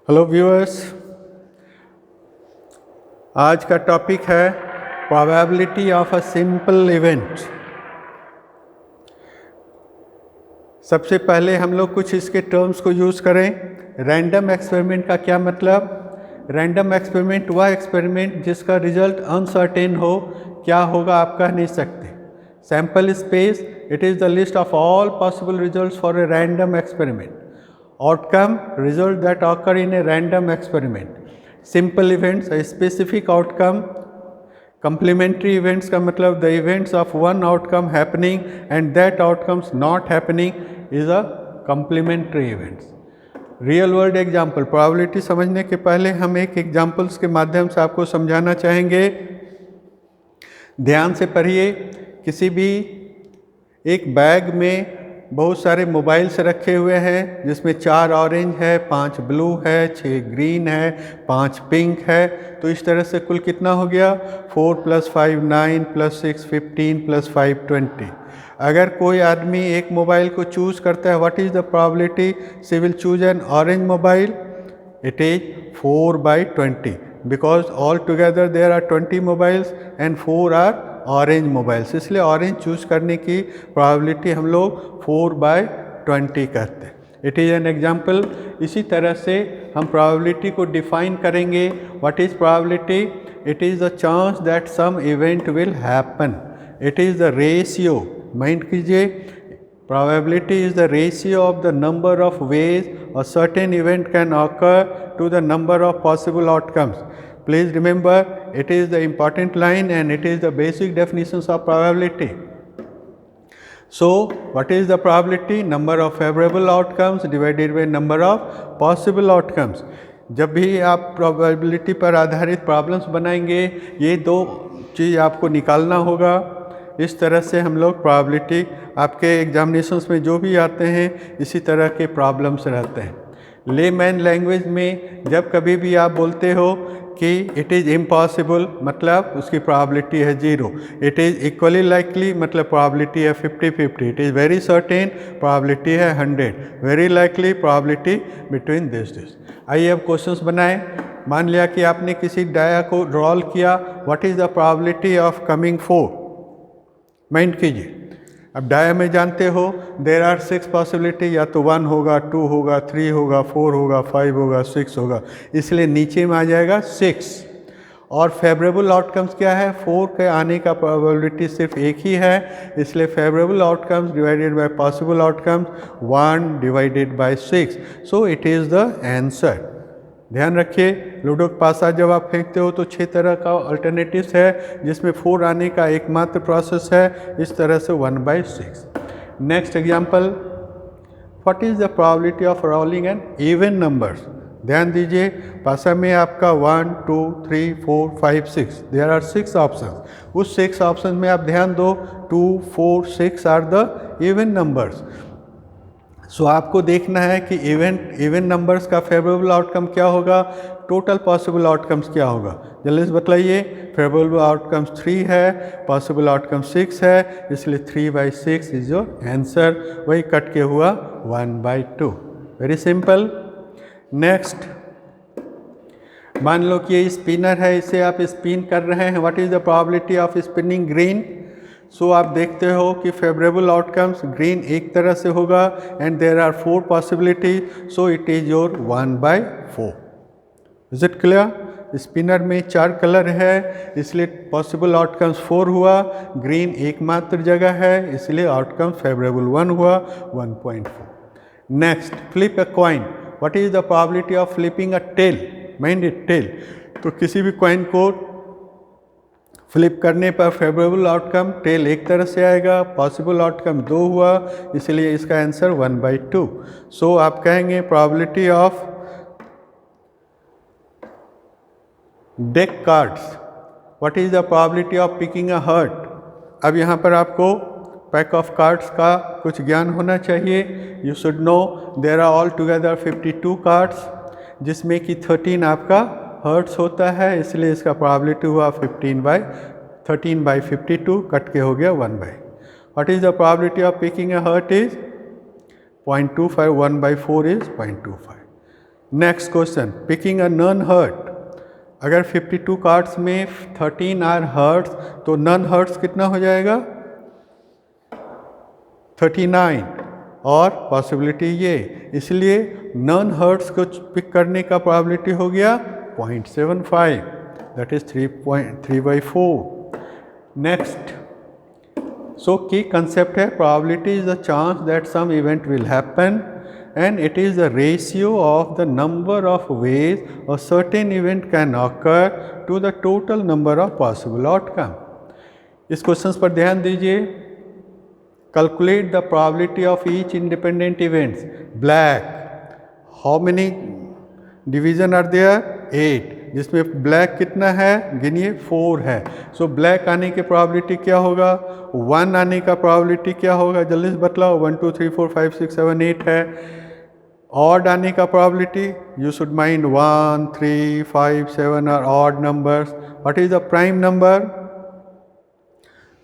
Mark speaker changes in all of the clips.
Speaker 1: Hello viewers, आज का topic है probability of a simple event. सबसे पहले हम लोग कुछ इसके टर्म्स को यूज़ करें। रैंडम एक्सपेरिमेंट का क्या मतलब? रैंडम एक्सपेरिमेंट वह एक्सपेरिमेंट जिसका रिजल्ट अनसर्टेन हो, क्या होगा आप कह नहीं सकते। Sample space, it is the list of all possible results for a random experiment. Outcome, result that occur in a random experiment. Simple events, a specific outcome. Complementary events का मतलब the events of one outcome happening and that outcomes not happening is a complementary events. Real world example, probability समझने के पहले हम एक examples के माध्यम से आपको समझाना चाहेंगे। ध्यान से पढ़िए। किसी भी एक बैग में बहुत सारे मोबाइल्स रखे हुए हैं, जिसमें 4 ऑरेंज है, 5 ब्लू है, 6 ग्रीन है, 5 पिंक है। तो इस तरह से कुल कितना हो गया? 4 + 5 9 + 6 15 + 5 20। अगर कोई आदमी एक मोबाइल को चूज़ करता है, what is the probability she will choose an orange mobile? It is 4/20 because all together there are 20 mobiles and 4 are orange mobiles. इसलिए ऑरेंज चूज़ करने की प्रोबेबिलिटी हम लोग 4/20 कहते हैं। It is an example. इसी तरह से हम प्रोबेबिलिटी को डिफाइन करेंगे। What is probability? It is the chance that some event will happen. It is the ratio, mind कीजिए, probability is the ratio of the number of ways a certain event can occur to the number of possible outcomes. Please remember, it is the important line and it is the basic definitions of probability. So, what is the probability? Number of favorable outcomes divided by number of possible outcomes. जब भी आप probability पर आधारित problems बनाएंगे, ये दो चीज़ आपको निकालना होगा। इस तरह से हम लोग प्रोबेबिलिटी, आपके एग्जामिनेशंस में जो भी आते हैं इसी तरह के प्रॉब्लम्स रहते हैं। लेमैन लैंग्वेज में जब कभी भी आप बोलते हो कि इट इज़ इम्पॉसिबल, मतलब उसकी प्रोबेबिलिटी है 0। इट इज़ इक्वली लाइकली, मतलब प्रोबेबिलिटी है 50-50। It is very certain, probability है 100। Very likely, probability between this. आइए अब क्वेश्चंस बनाएं। मान लिया कि आपने किसी डाया को रोल किया। What is the probability of coming 4? Mind कीजिए। अब डाया में जानते हो देर आर 6 पॉसिबिलिटी, या तो 1 होगा, 2 होगा, 3 होगा, 4 होगा, 5 होगा, 6 होगा। इसलिए नीचे में आ जाएगा 6। और फेवरेबल आउटकम्स क्या है? 4 के आने का प्रोबेबिलिटी सिर्फ एक ही है, इसलिए favourable outcomes divided by possible outcomes 1/6। So it is the answer. ध्यान रखिए, लूडो के पासा जब आप फेंकते हो तो 6 तरह का अल्टरनेटिव्स है, जिसमें 4 आने का एकमात्र प्रोसेस है। इस तरह से 1/6। Next example, what is the probability of rolling an even numbers? ध्यान दीजिए, पासा में आपका 1 2 3 4 5 6, देयर आर 6 ऑप्शन। उस 6 ऑप्शन में आप ध्यान दो, 2 4 6 आर द इवन नंबर्स। सो आपको देखना है कि इवन नंबर्स का फेवरेबल आउटकम क्या होगा, टोटल पॉसिबल आउटकम्स क्या होगा। जल्दी से बताइए। फेवरेबल आउटकम्स 3 है, पॉसिबल आउटकम 6 है, इसलिए 3/6 इज योर आंसर। वही कट के हुआ 1/2। Very simple. नेक्स्ट, मान लो कि ये स्पिनर है, इसे आप स्पिन कर रहे हैं। What is the probability of spinning green? So आप देखते हो कि फेवरेबल आउटकम्स ग्रीन एक तरह से होगा and there are 4 possibility, so it is your 1/4। Is it clear? Spinner में 4 कलर है, इसलिए पॉसिबल आउटकम्स 4 हुआ। ग्रीन एकमात्र जगह है, इसलिए आउटकम्स फेवरेबल 1 हुआ, 1.4। Next, flip a coin. What is the probability of flipping a tail? Mind it, tail. तो किसी भी कॉइन को फ्लिप करने पर फेवरेबल आउटकम टेल एक तरह से आएगा, पॉसिबल आउटकम 2 हुआ, इसलिए इसका आंसर 1/2। सो आप कहेंगे probability of deck cards. What is the probability of picking a heart? अब यहाँ पर आपको पैक ऑफ कार्ड्स का कुछ ज्ञान होना चाहिए। You should know there are all together 52 cards, जिसमें कि 13 आपका हर्ट्स होता है, इसलिए इसका प्रोबेबिलिटी हुआ 13/52, कट के हो गया 1/। What is the probability of picking a heart? Is 0.25, 1/4 is 0.25। Next question, picking a non heart. अगर 52 कार्ड्स में 13 आर हर्ट्स तो नॉन हर्ट्स कितना हो जाएगा? 39। और पॉसिबिलिटी ये, इसलिए नॉन हर्ट्स को पिक करने का प्रोबेबिलिटी हो गया 0.75, दैट इज 3/4। नेक्स्ट, सो की कंसेप्ट है probability is the chance that some event will happen and it is the ratio of the number of ways a certain event can occur to the total number of possible outcome। इस question पर ध्यान दीजिए। Calculate the probability of each independent events. Black, how many division are there? 8, जिसमें black कितना है गिनिए? 4 है। So black आने की प्रोबेबिलिटी क्या होगा? 1 आने का प्रोबेबिलिटी क्या होगा? जल्दी से बतलाओ। 1 2 3 4 5 6 7 8 है। ऑड आने का probability, you should mind 1 3 5 7 are odd numbers. What is the prime number?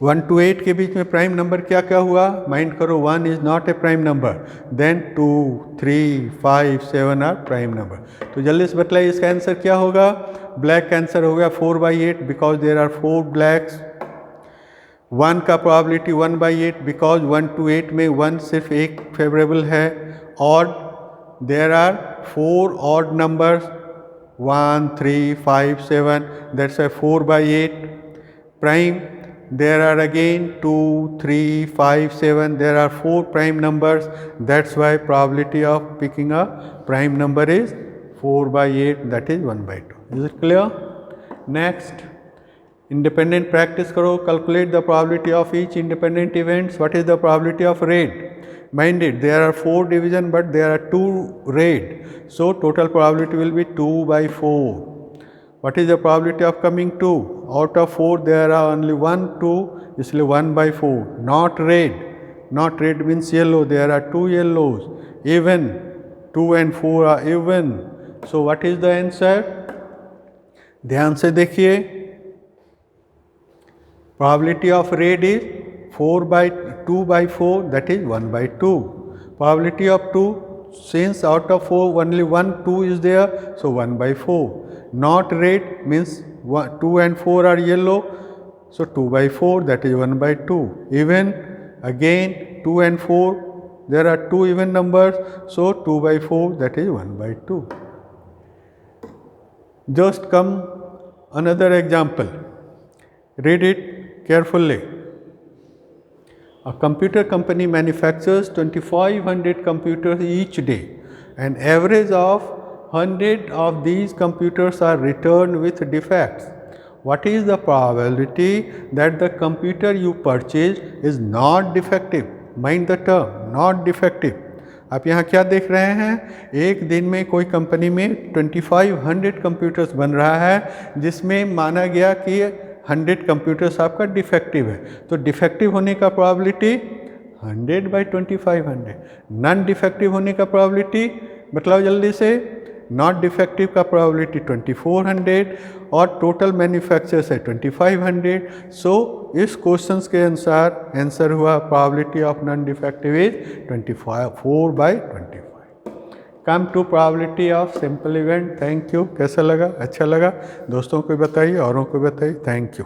Speaker 1: 1 to 8 के बीच में प्राइम नंबर क्या क्या हुआ? माइंड करो, 1 is not a prime number, then 2 3 5 7 are prime number. तो जल्दी से बतलाइए इसका आंसर क्या होगा? ब्लैक का आंसर हो गया 4/8 बिकॉज देयर आर 4 ब्लैक्स। 1 का प्रोबेबिलिटी 1/8 बिकॉज 1 to 8 में 1 सिर्फ एक फेवरेबल है। Odd, there are 4 odd numbers 1 3 5 7, that's 4/8। Prime, there are again 2 3 5 7, there are 4 prime numbers, that's why probability of picking a prime number is 4/8, that is 1/2। is it clear? Next, independent practice करो। calculate the probability of each independent events। what is the probability of raid? mind it, there are 4 division but there are 2 raid, so total probability will be 2/4। what is the probability of coming 2? out of 4 there are only 1 2, इसलिए 1/4। not red, not red means yellow, there are 2 yellows। even, 2 and 4 are even, so what is the answer? ध्यान से देखिए, probability of red is 2/4, that is 1/2। probability of 2, since out of 4 only 1 2 is there, so 1/4। not red means 2 and 4 are yellow, so 2/4, that is 1/2। even, again 2 and 4, there are 2 even numbers, so 2/4, that is 1/2। just come another example, read it carefully। a computer company manufactures 2500 computers each day, an average of 100 of these computers are returned with defects। what is the probability that the computer you purchased is not defective? mind the term not defective। आप यहाँ क्या देख रहे हैं? एक दिन में कोई कंपनी में 2500 कंप्यूटर्स बन रहा है, जिसमें माना गया कि 100 कंप्यूटर्स आपका डिफेक्टिव है। तो डिफेक्टिव होने का प्रोबेबिलिटी 100/2500। नॉन डिफेक्टिव होने का प्रोबेबिलिटी बताओ जल्दी से। नॉट डिफेक्टिव का प्रोबेबिलिटी 2400 और टोटल मैन्युफैक्चरर्स है 2500। सो इस क्वेश्चन के अनुसार आंसर हुआ probability of non defective is 4/25। Come to probability of simple event. Thank you. कैसा लगा? अच्छा लगा? दोस्तों को बताइए, औरों को बताइए। Thank you.